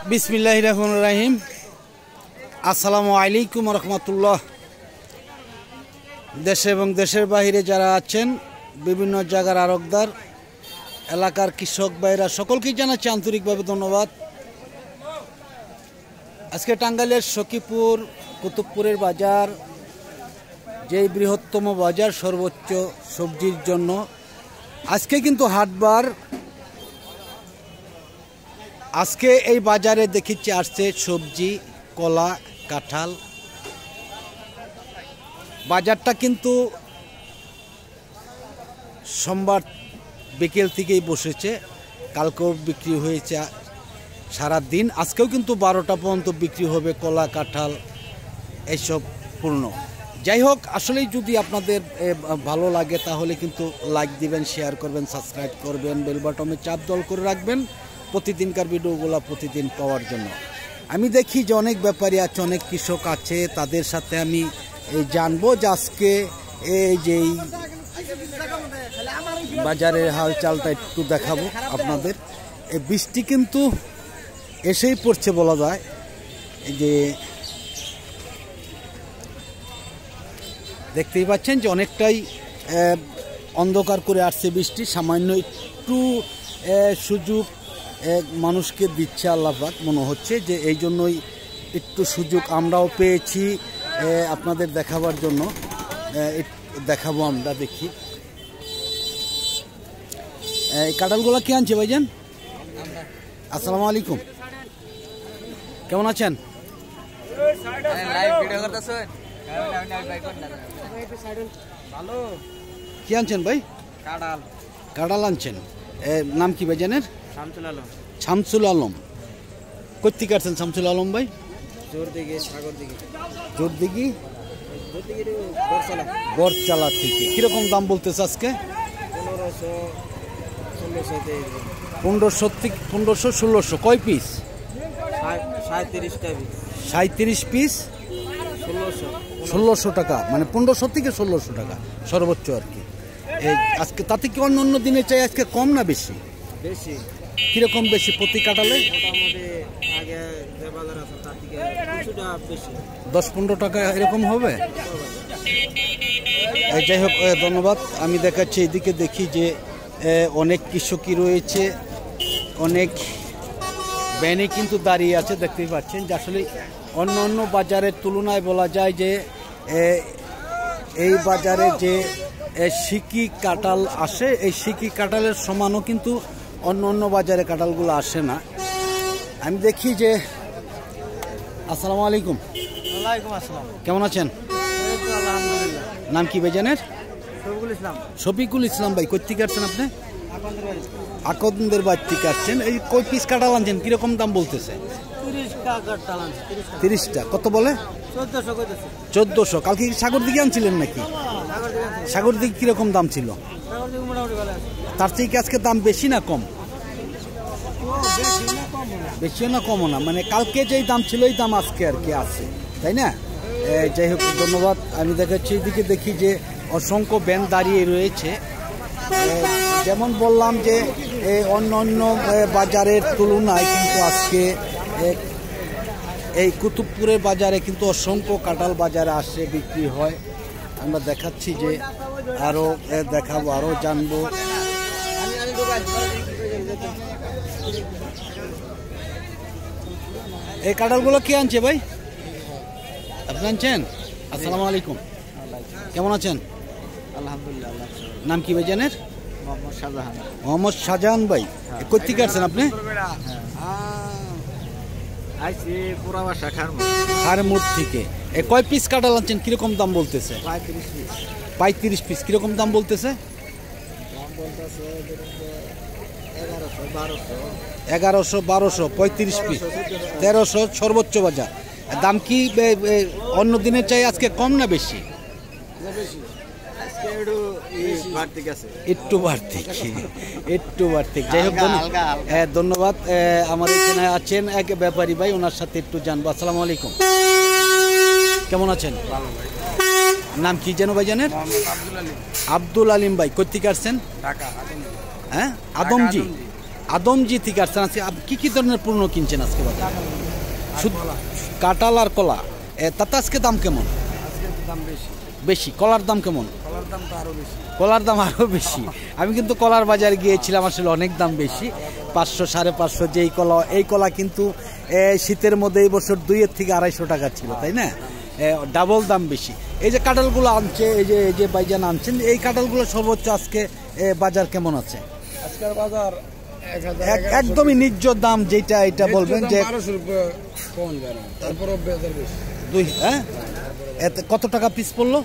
বিসমিল্লাহির রহমানির রহিম। আসসালামু আলাইকুম রহমতুল্লাহ। দেশে এবং দেশের বাইরে যারা আছেন, বিভিন্ন জায়গার আড়তদার, এলাকার কৃষক ভাইরা, সকলকেই জানাচ্ছি আন্তরিকভাবে ধন্যবাদ। আজকে টাঙ্গাইলের সখীপুর কুতুবপুরের বাজার, যেই বৃহত্তম বাজার সর্বোচ্চ সবজির জন্য, আজকে কিন্তু হাটবার। আজকে এই বাজারে দেখিচ্ছি আসছে সবজি, কলা, কাঁঠাল। বাজারটা কিন্তু সোমবার বিকেল থেকেই বসেছে, কালকেও বিক্রি হয়েছে সারা দিন, আজকেও কিন্তু 12টা পর্যন্ত বিক্রি হবে কলা, কাঁঠাল এইসব পূর্ণ। যাই হোক, আসলেই যদি আপনাদের ভালো লাগে তাহলে কিন্তু লাইক দিবেন, শেয়ার করবেন, সাবস্ক্রাইব করবেন, বেল বাটনে চাপ দল করে রাখবেন প্রতিদিনকার ভিডিওগুলো প্রতিদিন পাওয়ার জন্য। আমি দেখি যে অনেক ব্যাপারী আছে, অনেক কৃষক আছে, তাদের সাথে আমি জানবো যে আজকে এই যে বাজারের হালচালটা একটু দেখাবো আপনাদের। এই বৃষ্টি কিন্তু এসেই পড়ছে বলা যায়, যে দেখতেই পাচ্ছেন যে অনেকটাই অন্ধকার করে আসছে বৃষ্টি। সামান্য একটু সুযোগ মানুষকে দিচ্ছে আল্লাহ পাক, মনে হচ্ছে যে এই জন্যই একটু সুযোগ আমরাও পেয়েছি আপনাদের দেখাবার জন্য। দেখাবো আমরা, দেখি এই কাঁঠালগুলো কি আনছে ভাইজান? আসসালামু আলাইকুম, কেমন আছেন? কি আনছেন ভাই? কাঁঠাল। কাঁঠাল আনছেন। নাম কি ভাইজানের? শামসুল আলম। শামসুল আলম। কোথেকে আসছেন শামসুল আলম ভাই? জোরদিঘি বরচালা থেকে। কিরকম দাম বলতেছে আজকে? 1500 1600। কয় পিস? 37 পিস 1600 টাকা, মানে 1500 থেকে 1600 টাকা সর্বোচ্চ আর কি। আজকে তাতে কি অন্য অন্য দিনে চাই আজকে কম না বেশি? বেশি। কিরকম বেশি প্রতি কাঁঠালে? 10-15 টাকা এরকম হবে। যাই হোক, ধন্যবাদ। আমি দেখাচ্ছি এদিকে, দেখি যে অনেক কৃষকই রয়েছে, অনেক ব্যানে কিন্তু দাঁড়িয়ে আছে। দেখতেই পাচ্ছেন যে আসলে অন্য অন্য বাজারের তুলনায় বলা যায় যে এই বাজারে যে সিকি কাঁঠাল আসে, এই সিকি কাঁঠালের সমানও কিন্তু অন্য অন্য বাজারে কাঁঠালগুলো আসে না। আমি দেখি যে আসসালামু আলাইকুম। ওয়ালাইকুম আসসালাম। কেমন আছেন? আলহামদুলিল্লাহ। নাম কি ভাইজানের? শফিকুল ইসলাম। শফিকুল ইসলাম ভাই, কোথেকে আসছেন আপনি? আকন্দের বাড়ি থেকে আসছেন। এই কয় পিস কাঁঠাল আনছেন, কিরকম দাম বলতেছে? 30টা। কত বলে? 1400। কালকে সাগর দিকে আনছিলেন নাকি? সাগর দিকে কিরকম দাম ছিল? তার থেকে আজকে দাম বেশি না কম? বেশিও না কমও না, মানে কালকে যেই দাম ছিল এই দাম আজকে আর কি আছে, তাই না? যাই হোক, ধন্যবাদ। আমি দেখাচ্ছি এদিকে, দেখি যে অসংখ্য ব্যান দাঁড়িয়ে রয়েছে। যেমন বললাম যে অন্য অন্য বাজারের তুলনায় কিন্তু আজকে এই কুতুবপুরের বাজারে কিন্তু অসংখ্য কাঁঠাল বাজারে আসে, বিক্রি হয়। আমরা দেখাচ্ছি যে আরও দেখাবো, আরও জানবো। এই কাঁঠালগুলো কে আনছে ভাই? আপনি আনছেন? আসসালামু আলাইকুম, কেমন আছেন? আলহামদুলিল্লাহ। নাম কি ভাইজানের? মোহাম্মদ শাহজাহান। মোহাম্মদ শাহজাহান ভাই, কোথেকে আসছেন আপনি? খারমুর থেকে। কয় পিস কাঁঠাল আনছেন, কিরকম দাম বলতেছে? 35 পিস। কিরকম দাম বলতেছে? 1100 1200। 35 পিস 1300 সর্বোচ্চ বাজার। দাম কি অন্য দিনের চাই আজকে কম না বেশি? একটু বাড়তি। যাই হোক, ধন্যবাদ। আমার এখানে আছেন এক ব্যাপারী ভাই, ওনার সাথে একটু জানবো। আসসালামু আলাইকুম, কেমন আছেন? নাম কি যেন ভাইজানের? আব্দুল আলিম ভাই, কোথেকে আসছেন? হ্যাঁ, আদমজি। আদমজি থেকে আসছেন। আজকে কি কি ধরনের পণ্য কিনছেন আজকে বাজারে? শুধু কাঁঠাল আর কলা। তাতে আজকে দাম কেমন? আজকে দাম বেশি। বেশি। কলার দাম কেমন? কলার দাম তো আরো বেশি। কলার দাম আরও বেশি। আমি কিন্তু কলার বাজারে গিয়েছিলাম, আসলে অনেক দাম বেশি। 500 550 যেই কলা, এই কলা কিন্তু শীতের মধ্যে এই বছর 2 থেকে 250 টাকা ছিল, তাই না? ডাবল দাম বেশি। এই যে কাঁঠালগুলো আনছে, এই যে ভাইজান আনছেন, এই কাঁঠালগুলো সর্বোচ্চ আজকে বাজার কেমন আছে? আজকের বাজার একদমই ন্যায্য দাম যেটা, এটা বলবেন যে 1200 রুপিয়া কম জানা, তারপরও বেজার বেশি। এতে কত টাকা পিস পড়লো?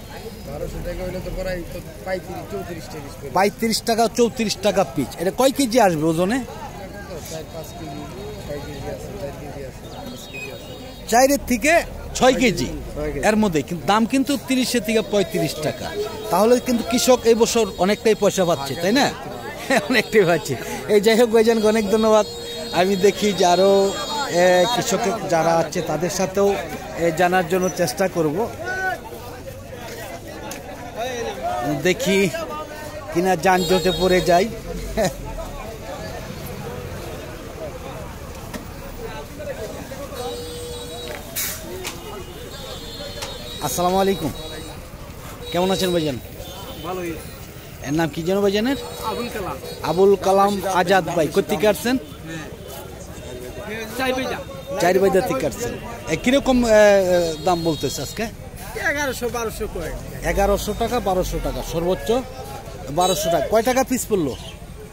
1200 টাকা হইলে তো প্রায় 35-34 টাকা পিস। 35 টাকা 34 টাকা পিস। এটা কয় কেজি আসবে ওজনে? 4-5 কেজি, 6 কেজি আছে, 4 কেজি আছে, 5 কেজি আছে। 4 থেকে 6 কেজি এর মধ্যে, কিন্তু দাম কিন্তু 30 থেকে 35 টাকা। তাহলে কিন্তু কৃষক এই বছর অনেকটাই পয়সা পাচ্ছে, তাই না? অনেকটাই পাচ্ছে। এই যাই হোক ভাইজানকে অনেক ধন্যবাদ। আমি দেখি যে আরও কৃষক যারা আছে তাদের সাথেও জানার জন্য চেষ্টা করব, দেখি কিনা যানজটে পড়ে যাই। আসসালামু আলাইকুম, কেমন আছেন ভাইজান? ভালোই। এর নাম কি যেন ভাইজানের? আবুল কালাম। আবুল কালাম আজাদ ভাই। কোথেকে আসছেন? চাইরবাইদা থেকে আসছেন। কিরকম দাম বলতেছে আজকে? 1100-1200 কয়। 1100 টাকা 1200 টাকা, সর্বোচ্চ 1200 টাকা। কয় টাকা পিস পড়লো?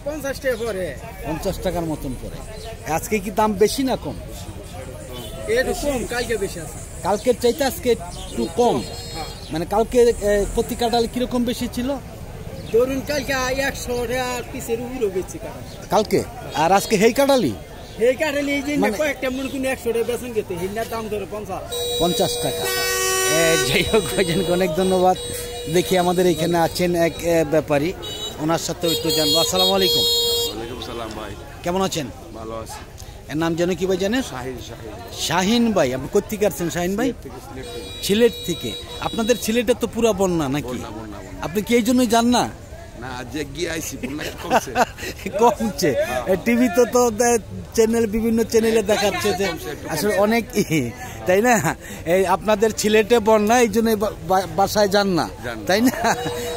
50 টাকা পরে। 50 টাকার মতন পড়ে। আজকে কি দাম বেশি না কম? একটু কম, কালকে বেশি আছে। কালকের চাইতে আজকে একটু কম। মানে কালকে প্রতি কাঁঠাল কিরকম বেশি ছিল? ধরুন কালকে 100 টাকা পিসের উপরে বেচছি কাঁঠাল কালকে। আর আজকে হেই কাঁঠালি এই কাঁঠাল এই যে কয়েকটা মনে করি 100 টাকা বেচন গেতে, হিন্নার দাম ধরে 50 টাকা। যাই হোক ভাইজানকে অনেক ধন্যবাদ। দেখি আমাদের এখানে আছেন এক ব্যাপারী, ওনার সাথে একটু জানবো। আসসালামু আলাইকুম। ওয়ালাইকুম সালাম ভাই, কেমন আছেন? ভালো আছি। এর নাম যেন কি ভাই জানেন? শাহিন। শাহিন ভাই। আপনি কোথেকে আসছেন শাহিন ভাই? সিলেট থেকে। আপনাদের সিলেটে তো পুরা বন্যা নাকি? আপনি কি এই জন্যই যান না? না, যে গিয়ে আইছি বন্যা কমছে। কমছে। টিভিতে তো চ্যানেল, বিভিন্ন চ্যানেলে দেখাচ্ছে যে আসলে অনেক, তাই না? এই আপনাদের সিলেটে বন্যা, এই জন্য বাসায় যান না, তাই না?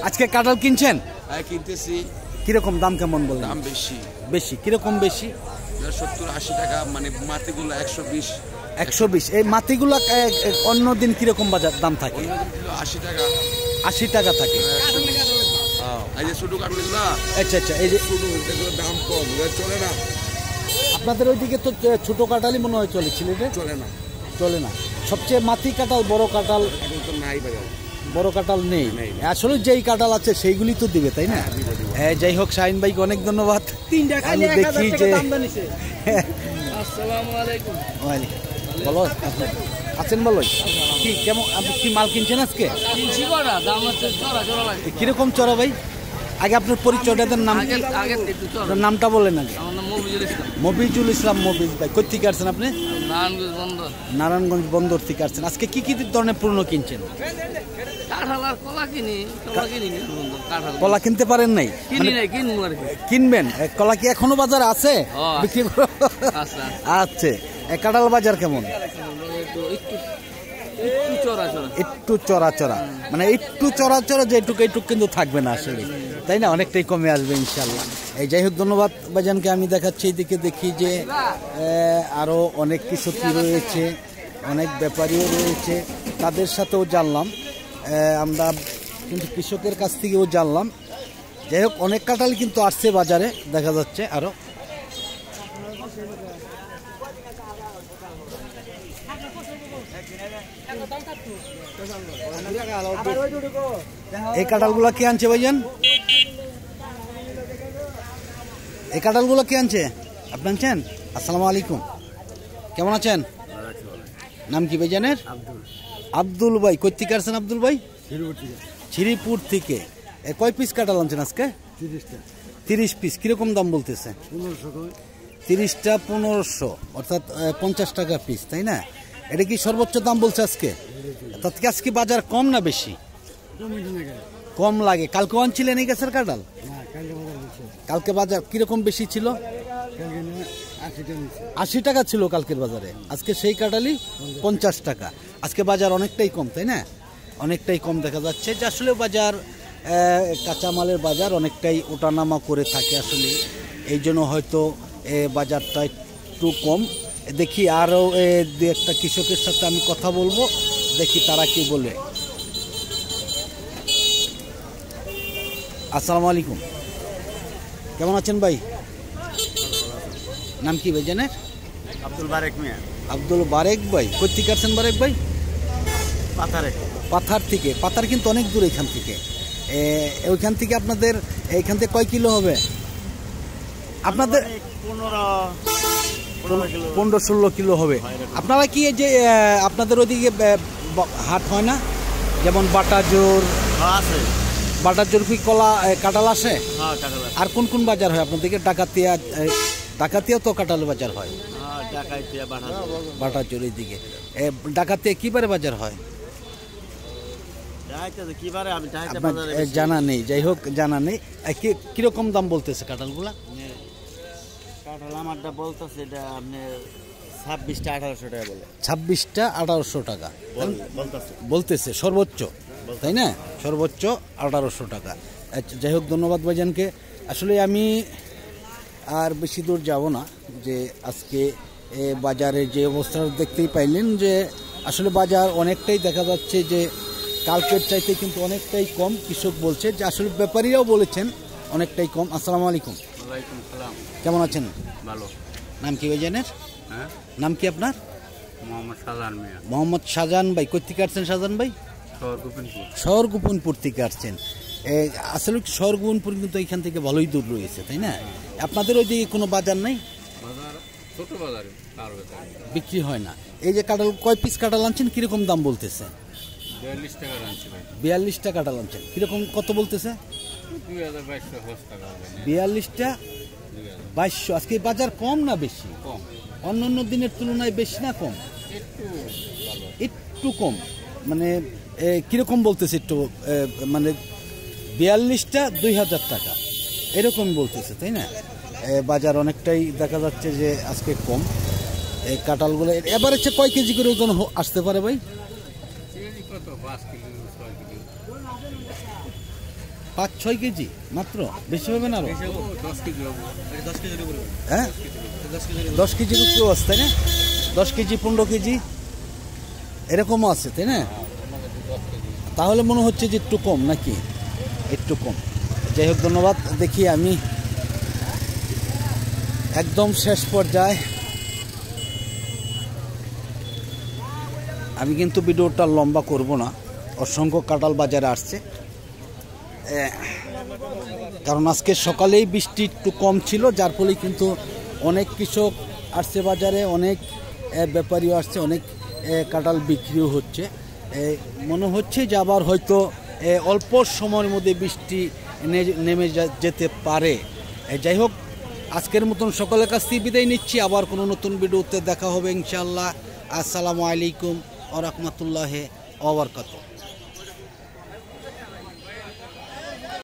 আজকে কাঁঠাল কিনছেন? হ্যাঁ কিনতেছি। কিরকম দাম কেমন বলেন? দাম বেশি। বেশি কিরকম বেশি? 70-80 টাকা, মানে মাটিগুলো 120। 120। এই মাটিগুলো অন্য দিন কিরকম বাজার দাম থাকে? 80 টাকা। 80 টাকা থাকে। এই যে ছোট কাঠগুলো, আচ্ছা আচ্ছা। এই যে এগুলোর দাম কম, চলে না। আপনাদের ওইদিকে তো ছোট কাঁঠালই মনে হয় চলে, সিলেটে চলে না। চলে না। সবচেয়ে মাটি কাঁঠাল, বড় কাঁঠাল এখন তো নাই বাজার। বড় কাঁঠাল নেই। আসলে যেই কাঁঠাল আছে সেইগুলি তো দিবে, তাই না? যাই হোক শাহিন ভাইকে অনেক ধন্যবাদ। আমি দেখি যে আসসালামু আলাইকুম। বলো আছেন, বলো কি কেমন, আপনি কি মাল কিনছেন আজকে? কিনছি করা, দাম হচ্ছে চড়া লাগে। কিরকম চড়া ভাই? আগে আপনার পরিচয়টা দেন, নাম কি? আগে একটু চড়া। আপনার নামটা বলেন আগে। আমার নাম মফিজুল ইসলাম। মফিজুল ইসলাম। মফিজ ভাই কোথেকে আসছেন আপনি? নারায়ণগঞ্জ বন্দর। নারায়ণগঞ্জ বন্দর থেকে আসছেন। আজকে কি কি ধরনের পণ্য কিনছেন? কাঁঠাল আর কলা কিনি। কলা কিনি না, কাঁঠাল কলা কিনতে পারেন নাই? কিনি নাই, কিনবো আর কি। কিনবেন? কলা কি এখনো বাজার আছে? বিক্রি আচ্ছা আছে। কাঁঠাল বাজার কেমন? একটু চড়া, মানে একটু চড়া, যে একটু কিন্তু থাকবে না আসলে, তাই না? অনেকটাই কমে আসবে ইনশাল্লাহ। এই যাই হোক ধন্যবাদ ভাইজানকে। আমি দেখাচ্ছি এইদিকে, দেখি যে আরও অনেক কিছু রয়েছে, অনেক ব্যাপারীও রয়েছে, তাদের সাথেও জানলাম। আমরা কিন্তু কৃষকের কাছ থেকেও জানলাম। যাই হোক অনেক কাঁঠাল কিন্তু আসছে বাজারে, দেখা যাচ্ছে আরও। এই কাঁঠালগুলো কে আনছে ভাইজান? এই কাঁঠালগুলো কে আনছে? আপনি আনছেন? আসসালামু আলাইকুম, কেমন আছেন? নাম কি ভাইজানের? আব্দুল ভাই। কোথেকে আসছেন আব্দুল ভাই? শ্রীপুর থেকে। কয় পিস কাঁঠাল আনছেন আজকে? 30 পিস। কিরকম দাম বলতেছে? 30টা 1500, অর্থাৎ 50 টাকা পিস, তাই না? এটা কি সর্বোচ্চ দাম বলছে আজকে? আজকে বাজার কম না বেশি? কম লাগে। কালকে আনছিলেন এই গাছের কাঁঠাল? কালকে বাজার কিরকম বেশি ছিল? 80 টাকা ছিল কালকের বাজারে, আজকে সেই কাঁঠালই 50 টাকা। আজকে বাজার অনেকটাই কম, তাই না? অনেকটাই কম দেখা যাচ্ছে যে আসলে বাজার কাঁচামালের বাজার অনেকটাই ওঠানামা করে থাকে আসলে, এই জন্য হয়তো বাজারটা একটু কম। দেখি আরও দু একটা কৃষকের সাথে আমি কথা বলবো, দেখি তারা কি বলে। আসসালামু আলাইকুম, কেমন আছেন ভাই? নাম কি ভাই জানেন? আব্দুল বারেক মিয়া। আব্দুল বারেক ভাই, কই থেকে আসছেন বারেক ভাই? পাথারে। পাথার থেকে। পাথার কিন্তু অনেক দূর এখান থেকে। ওইখান থেকে আপনাদের এইখান থেকে কয় কিলো হবে আপনাদের? 15-16 কিলো হবে। আপনারা কি এই যে আপনাদের ওইদিকে হাট হয় না, যেমন বাটাজোর? আছে বাটাজোর কি কলা কাঁঠাল আসে? হ্যাঁ কাঁঠাল আছে। আর কোন কোন বাজার হয় আপনাদেরকে? ডাকাতিয়া তো কাঁঠাল বাজার হয়। হ্যাঁ ডাকাইতিয়া বাটাজোর এইদিকে। ডাকাতিয়া কিবারে বাজার হয় ডাকাইতে কিবারে আমি ডাকাইতে আপনার বাজারে জানা নেই? যাই হোক, জানা নেই। কিরকম দাম বলতেছে কাঁঠালগুলা? কাঁঠাল আমারটা বলতেছে এটা আপনি 26টা 1800 টাকা বলে। 26টা 1800 টাকা বলতেছে বলতেছে সর্বোচ্চ, তাই না? সর্বোচ্চ 1800 টাকা। আচ্ছা, যাই হোক, ধন্যবাদ ভাইজানকে। আসলে আমি আর বেশি দূর যাব না, যে আজকে বাজারে যে অবস্থা দেখতেই পাইলেন যে আসলে বাজার অনেকটাই দেখা যাচ্ছে যে কালকের চাইতে কিন্তু অনেকটাই কম। কৃষক বলছে যে আসলে ব্যাপারীরাও বলেছেন অনেকটাই কম। আসসালামু আলাইকুম। ওয়ালাইকুম সালাম। কেমন আছেন? ভালো। নাম কি ভাইজানের? হ্যাঁ, নাম কি আপনার? মোহাম্মদ শাহজাহান মিয়া। মোহাম্মদ শাহজাহান ভাই। কই থেকে আসছেন শাহজাহান ভাই? শহর গোপীনপুর। শহর গোপনপুর থেকে আসছেন। আসলে শহর গোপনপুর কিন্তু এখান থেকে ভালোই দূর রয়েছে, তাই না? আপনাদের ওই দিকে কোনো বাজার নেই? বাজার ছোট বাজার বিক্রি হয় না। এই যে কাঁঠাল, কয় পিস কাঁঠাল আনছেন, কিরকম দাম বলতেছে? 42 টাকা আনছি ভাই। 42টা কাঁঠাল আনছেন, কিরকম কত বলতেছে? 2200 টাকা হবে। 42টা 2200। আজকে বাজার কম না বেশি? কম। অন্যান্য দিনের তুলনায় বেশি না কম? একটু ভালো। একটু কম। মানে কিরকম বলতেছে একটু, মানে 42টা 2000 টাকা এরকম বলতেছে, তাই না? বাজার অনেকটাই দেখা যাচ্ছে যে আজকে কম। এই কাঁঠালগুলো এবার হচ্ছে কয় কেজি করে ওজন আসতে পারে ভাই? 5-6 কেজি মাত্র, বেশি হবে না? আরো 10 কেজি হবে। 10 কেজির উপরে। হ্যাঁ, 10 কেজির উপরেও আছে, তাই না? 10 কেজি 15 কেজি এরকমও আছে, তাই না? তাহলে মনে হচ্ছে যে একটু কম, নাকি? একটু কম। যাই হোক, ধন্যবাদ। দেখি আমি একদম শেষ পর্যায়ে, আমি কিন্তু ভিডিওটা লম্বা করব না। অসংখ্য কাঁঠাল বাজারে আসছে, কারণ আজকে সকালেই বৃষ্টি একটু কম ছিল, যার ফলে কিন্তু অনেক কৃষক আসছে বাজারে, অনেক ব্যাপারীও আসছে, অনেক কাঁঠাল বিক্রিও হচ্ছে। মনে হচ্ছে যে আবার হয়তো অল্প সময়ের মধ্যে বৃষ্টি নেমে যেতে পারে। যাই হোক, আজকের মতন সকলের কাছ থেকে বিদায় নিচ্ছি। আবার কোনো নতুন ভিডিওতে দেখা হবে ইনশাআল্লাহ। আসসালামু আলাইকুম ওয়া রাহমাতুল্লাহি ওয়া বারাকাতুহু।